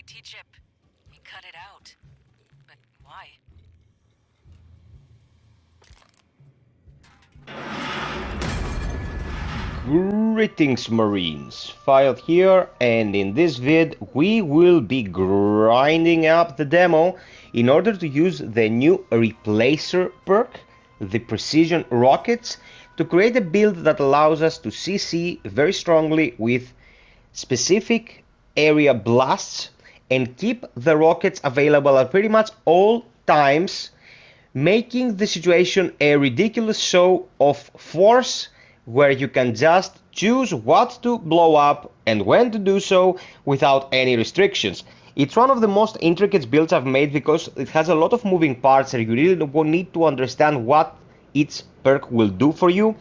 FTE chip. He cut it out. But why? Greetings Marines, FiOth here, and in this vid we will be grinding up the demo in order to use the new Replacer perk, the Precision Rockets, to create a build that allows us to CC very strongly with specific area blasts and keep the rockets available at pretty much all times, making the situation a ridiculous show of force where you can just choose what to blow up and when to do so without any restrictions. It's one of the most intricate builds I've made because it has a lot of moving parts and you really need to understand what each perk will do for you.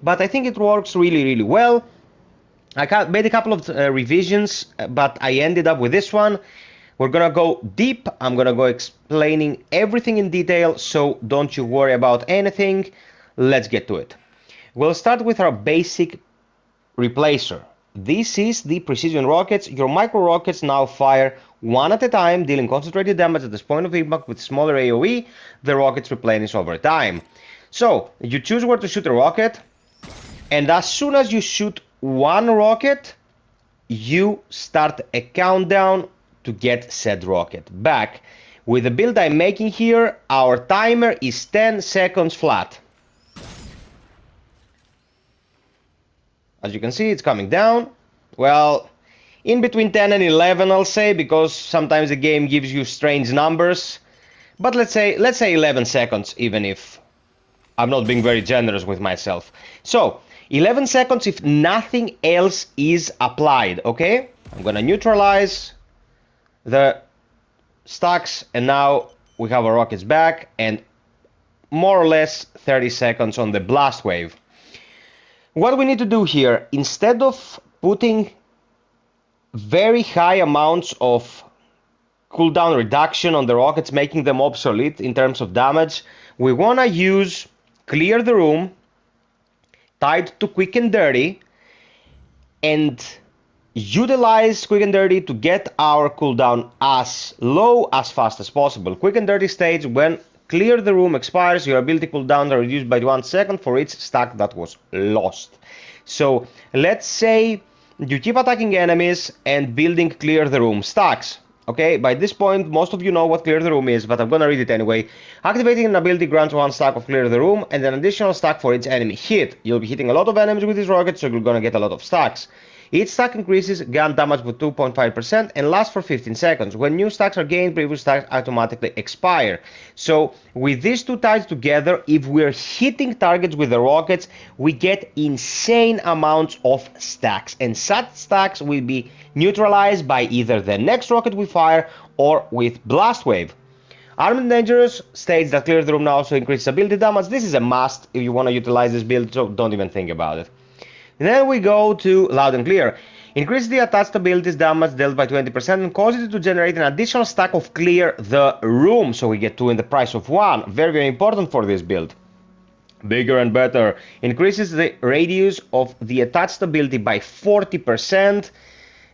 But I think it works really well. I made a couple of revisions, but I ended up with this one. We're gonna go deep. I'm gonna go explaining everything in detail, so don't you worry about anything. Let's get to it. We'll start with our basic replacer. This is the precision rockets. Your micro rockets now fire one at a time, dealing concentrated damage at this point of impact with smaller AoE. The rockets replenish over time. So you choose where to shoot a rocket, and as soon as you shoot one rocket, you start a countdown to get said rocket back. With the build I'm making here, our timer is 10 seconds flat. As you can see, it's coming down. Well, in between 10 and 11, I'll say, because sometimes the game gives you strange numbers. But let's say 11 seconds, even if I'm not being very generous with myself. So 11 seconds if nothing else is applied, okay? I'm gonna neutralize the stacks, and now we have our rockets back, and more or less 30 seconds on the blast wave. What we need to do here, instead of putting very high amounts of cooldown reduction on the rockets, making them obsolete in terms of damage, we wanna use Clear the Room tied to Quick and Dirty, and utilize Quick and Dirty to get our cooldown as low as fast as possible. Quick and Dirty states when Clear the Room expires, your ability cooldowns are reduced by 1 second for each stack that was lost. So let's say you keep attacking enemies and building Clear the Room stacks. Okay, by this point most of you know what Clear the Room is, but I'm gonna read it anyway. Activating an ability grants 1 stack of Clear the Room and an additional stack for each enemy hit. You'll be hitting a lot of enemies with these rockets, so you're gonna get a lot of stacks. Each stack increases gun damage with 2.5% and lasts for 15 seconds. When new stacks are gained, previous stacks automatically expire. So with these two tied together, if we're hitting targets with the rockets, we get insane amounts of stacks. And such stacks will be neutralized by either the next rocket we fire or with Blast Wave. Armed and Dangerous states that Clear the Room now also increases ability damage. This is a must if you want to utilize this build, so don't even think about it. And then we go to Loud and Clear. Increase the attached abilities damage dealt by 20% and causes it to generate an additional stack of Clear the Room. So we get 2 in the price of 1. Very important for this build. Bigger and Better. Increases the radius of the attached ability by 40%.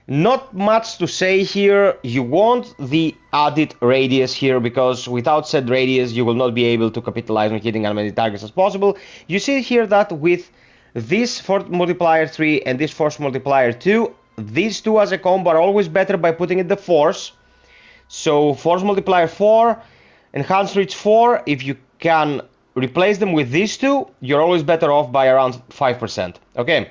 Not much to say here. You want the added radius here because without said radius you will not be able to capitalize on hitting as many targets as possible. You see here that with this Force Multiplier 3 and this Force Multiplier 2, these two as a combo are always better by putting in the Force. So Force Multiplier 4, Enhanced Reach 4, if you can replace them with these two, you're always better off by around 5%. Okay.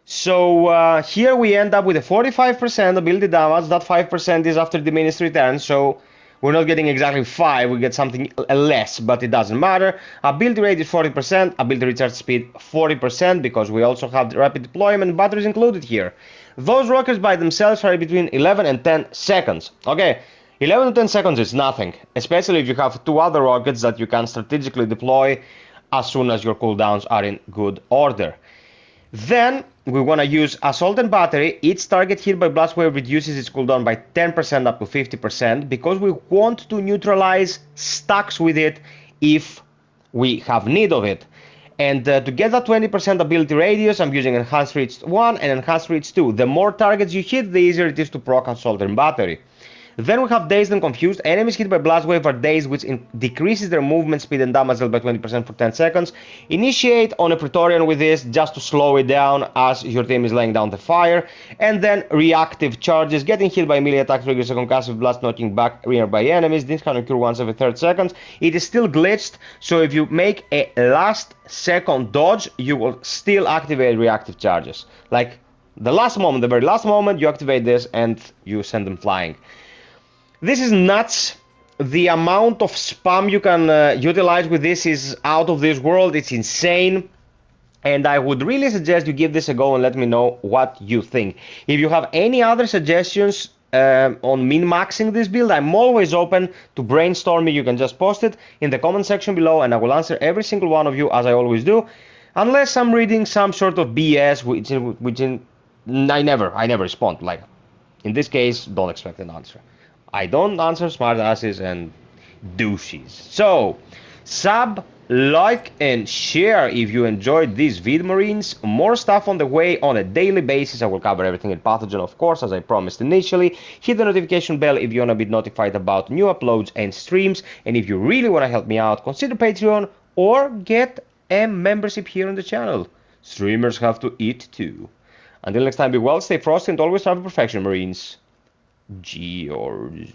So here we end up with a 45% ability damage. That 5% is after diminished return, so we're not getting exactly 5, we get something less, but it doesn't matter. Ability rate is 40%, ability recharge speed 40%, because we also have the rapid deployment batteries included here. Those rockets by themselves are between 11 and 10 seconds. Okay, 11 to 10 seconds is nothing, especially if you have 2 other rockets that you can strategically deploy as soon as your cooldowns are in good order. Then we want to use Assault and Battery. Each target hit by Blast Wave reduces its cooldown by 10% up to 50% because we want to neutralize stacks with it if we have need of it. And to get that 20% ability radius, I'm using Enhanced Reach 1 and Enhanced Reach 2. The more targets you hit, the easier it is to proc Assault and Battery. Then we have Dazed and Confused. Enemies hit by Blast Wave are dazed, which decreases their movement speed and damage dealt by 20% for 10 seconds. Initiate on a Praetorian with this, just to slow it down as your team is laying down the fire. And then Reactive Charges. Getting hit by melee attack triggers a concussive blast, knocking back nearby enemies. This can occur once every 30 seconds. It is still glitched, so if you make a last second dodge, you will still activate Reactive Charges. Like, the last moment, the very last moment, you activate this and you send them flying. This is nuts. The amount of spam you can utilize with this is out of this world. It's insane. And I would really suggest you give this a go and let me know what you think. If you have any other suggestions on min-maxing this build, I'm always open to brainstorming. You can just post it in the comment section below and I will answer every single one of you as I always do. Unless I'm reading some sort of BS, which I never respond. Like, in this case, don't expect an answer. I don't answer smartasses and douches. So, sub, like, and share if you enjoyed these vid Marines. More stuff on the way on a daily basis. I will cover everything in Pathogen, of course, as I promised initially. Hit the notification bell if you want to be notified about new uploads and streams. And if you really want to help me out, consider Patreon or get a membership here on the channel. Streamers have to eat too. Until next time, be well, stay frosty, and always have perfection, Marines. George.